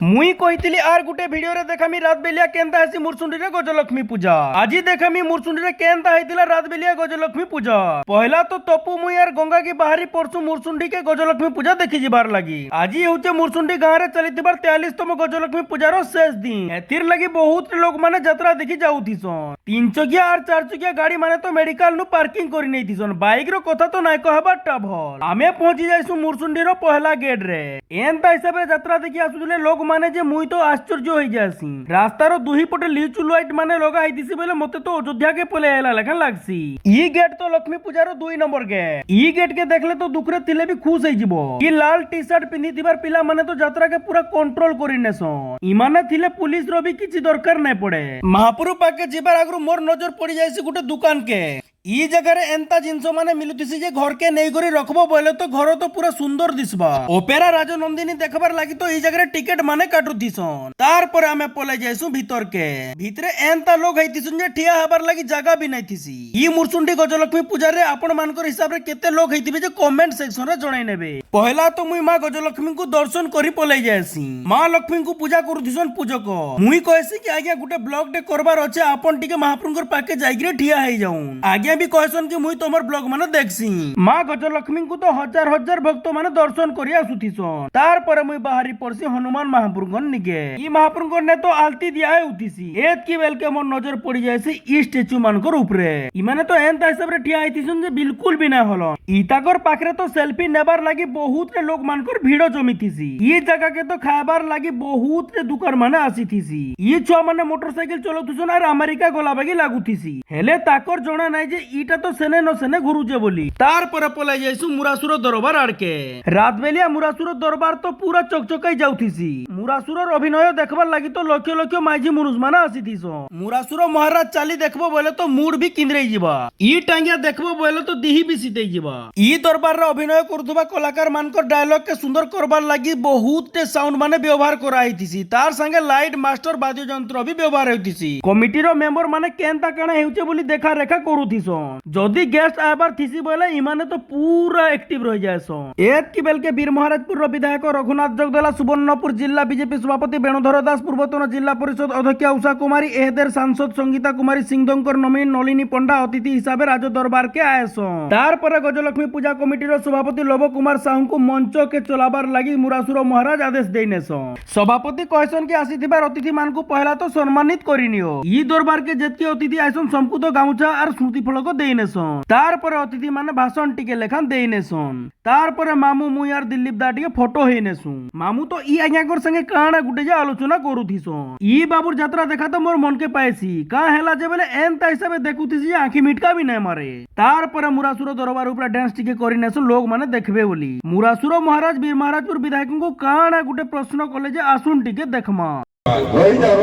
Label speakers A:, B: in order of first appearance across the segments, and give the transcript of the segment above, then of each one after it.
A: मुई कहितली are Gute video रे देखामी रात बेलिया केनता हेसी मुरसुंडी रे गजलक्ष्मी पूजा। आजी देखामी मुरसुंडी रे केनता हेतिला रात बेलिया गजलक्ष्मी पूजा। पहला तो तपु मुई आर गंगा की बाहरी परसु मुरसुंडी के गजलक्ष्मी पूजा देखि जिबार लागी। आजी होचे मुरसुंडी गाँव रे चलिथिबार 43तम गजलक्ष्मी पूजार शेष दिन। एथिर लागी बहुत लोग माने यात्रा देखि जाउथिसन। 3 चकिया और 4 चकिया गाड़ी माने तो मेडिकल नु पार्किंग करि नैथिसन। बाइक रो कथा तो नाय कहबा टभल। आमे पहुंची जाइसु मुरसुंडी रो पहला गेट रे। एंता हिसाब रे यात्रा देखि आसुले लोग माने जे मुई तो आश्चर्य हो जासी। रास्तार दुही पटे लिचु लाइट माने लगा आइदिसी बोले मते तो अयोध्या के पले आइला लेखा लागसी। ई गेट तो लक्ष्मी पूजार 2 नंबर गेट। ई गेट के देखले तो दुखरे थिले भी खुश होई जिवो। ई लाल टी शर्ट पिन्ही थिबार पिला माने तो यात्रा के पूरा कंट्रोल करि नेसन। ई माने थिले पुलिस रो भी किछि दरकार नै पड़े। महापुरु पाके जिबार आगरु मोर नजर पड़ी जायसी गुटे दुकान के। ई जगह रे एंता जिंस माने मिलुतिसी जे घर के नै करी रखबो बोले तो घर तो पूरा सुंदर दिसबा। ओपेरा राजनंदिनी देखबार लागि तो ई जगह रे टिकट माने काटु दिसन। तार पर आमे पले जायसु भीतर के। भीतरे एंता लोग हैतिसुन जे ठिया हबार लागि जगह भी नै थिसी। ई मुरसुंडी गजलक्ष्मी पूजा रे आपण मानकर हिसाब रे केते लोग हैतिबे जे कमेंट सेक्शन रे जणाई नेबे। पहला तो मुई मां गजलक्ष्मी को दर्शन करी पले जायसी। मां लक्ष्मी को पूजा करूथिसन पूजक। मुई कहसी कि आज्ञा गुटे ब्लॉग डे करबार अछि आपण टिके महाप्रभुकर पाके जाइक रे ठिया हेई जाउन। आज्ञा भी कहसन कि मुई तोमर ब्लॉग माने देखसी। मां गजलक्ष्मी को तो हजार हजार भक्त माने दर्शन करी आसुथिसन। तार पर मुई बाहरी परसी हनुमान महाप्रभुगन निके। ई महाप्रभुगन ने तो आलती दिया है उथिसी। एत की बेल के मोर नजर पड़ी जायसी ई स्टैच्यू मानकर ऊपरे। ई माने तो एंता हिसाब रे ठिया आइथिसन जे बिल्कुल भी ना हलो। ईताकर पाखरे तो सेल्फी नेबार लागि बहुत रे लोग मानकर भीड़ जमिथिसी। ई जगह के तो खाबार लागि बहुत रे दुकान माने आसीथिसी। ई छुआ माने मोटरसाइकिल चलौथुसन और अमेरिका गला बागी लागुथिसी। हेले ताकर जणा नाइ जे ईटा तो सेने न सेने घुरुजे बोली। तार पर पলাই जाइसु मुरासुर दरबार आड़के। रात बेलिया मुरासुर दरबार तो पूरा चकचकाई जाउथिसी। मुरासुर अभिनय देखबार लागि तो लक्ष लक्ष माइजी मुरुज माने आसीथिसो। मुरासुर महाराज चाली देखबो बोले तो मूड भी किंद्रेई जिबा। ई टांगिया देखबो बोले तो दिही भी सीतेई जिबा। ई दरबार रे अभिनय करथुबा कलाकार मानकर डायलॉग के सुंदर करबार लागि बहुत टे साउंड माने व्यवहार कराइथिसी। तार संगे लाइट मास्टर वाद्य यंत्र भी व्यवहार होइथिसी। कमिटी रो मेंबर माने केनता काना हेउचे बोली देखा रेखा करूथिसो। जदि गेस्ट आबार थिसी बोले इमाने तो पूरा एक्टिव रह जायसो। एत की बेल के वीर महाराजपुर रो विधायक रघुनाथ जगदला, सुवर्णपुर जिला बीजेपी सभापति वेणुधर दास, पूर्वतन जिला परिषद अध्यक्ष उषा कुमारी, एहदेर सांसद संगीता कुमारी सिंहदंकर नमिनी नलिनी पंडा अतिथि हिसाब राज दरबार के आयसो। तार पर गजलक्ष्मी पूजा कमिटी रो सभापति लोभ कुमार साहू को मंच के चलाबार लागि मुरासुर महाराज आदेश देनेसो। सभापति कहसन कि आसीथिबार अतिथि मान को पहला तो सम्मानित करिनियो। ई दरबार के जेति अतिथि आइसन सबको तो गामुछा और स्मृति फलक देनेसन। तार पर अतिथि माने भाषण टिके लेखान देनेसन। तार पर मामू मुई आर दिलीप दा टिके फोटो हेनेसु। मामू तो ई आज्ञाकर संगे काना गुटे जे आलोचना करूथिसन। ई बाबूर यात्रा देखा तो मोर मन के पाएसी। का हेला जे बोले एंता हिसाबे देखुथिसी आंखी मिटका भी नै मारे। तार पर मुरासुर दरबार ऊपर डांस टिके करिनेसन लोग माने देखबे बोली। मुरासुर महाराज वीर महाराजपुर विधायक को काना गुटे प्रश्न कले जे आसुन टिके देखमा।
B: रही जाओ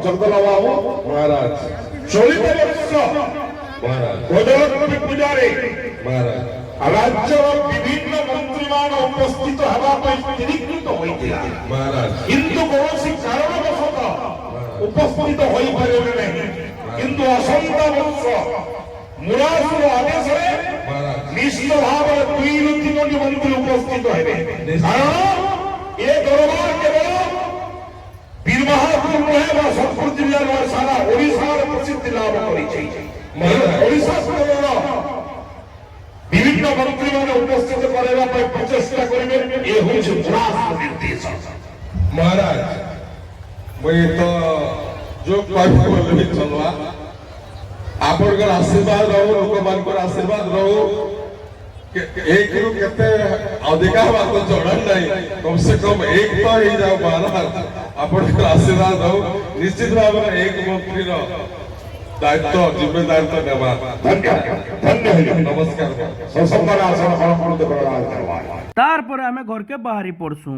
B: जगदला बाबू महाराज गजलक्ष्मी पूजारे राज्यर विभिन्न मंत्री मान उपस्थित हवा निरीक्षित होइतिला किंतु कौनसी कारणवशतः उपस्थित होई पारिबे नहीं। किंतु असंत वर्ष मुरासुर आदेश निश्चित भाव 2-3 मंत्री उपस्थित हेबे। कारण ए दरबार केवल वीर महापुर नहे बा सोनपुर जिल्ला सारा ओडिशा प्रसिद्धि लाभ करिछि। ओडिशा विभिन्न मंत्री मान उपस्थित कराइबा प्रचेष्टा करिबे। ए होछि मुरासुर निर्देश।
C: महाराज मैं तो जो कहबे चलवा आपनकर आशीर्वाद रहो, लोक मानकर आशीर्वाद रहो। एक रु केते अधिका बात जड़न नहीं, कम से कम एक तो ही जाओ महाराज आपनकर आशीर्वाद रहो। निश्चित भाव में एक मंत्री रो दायित्व जिम्मेदार तो नेबा।
B: धन्य
C: नमस्कार।
B: सबका आसन परम देवराज करवा।
A: तार पर हमें घर के बाहरी पड़सू।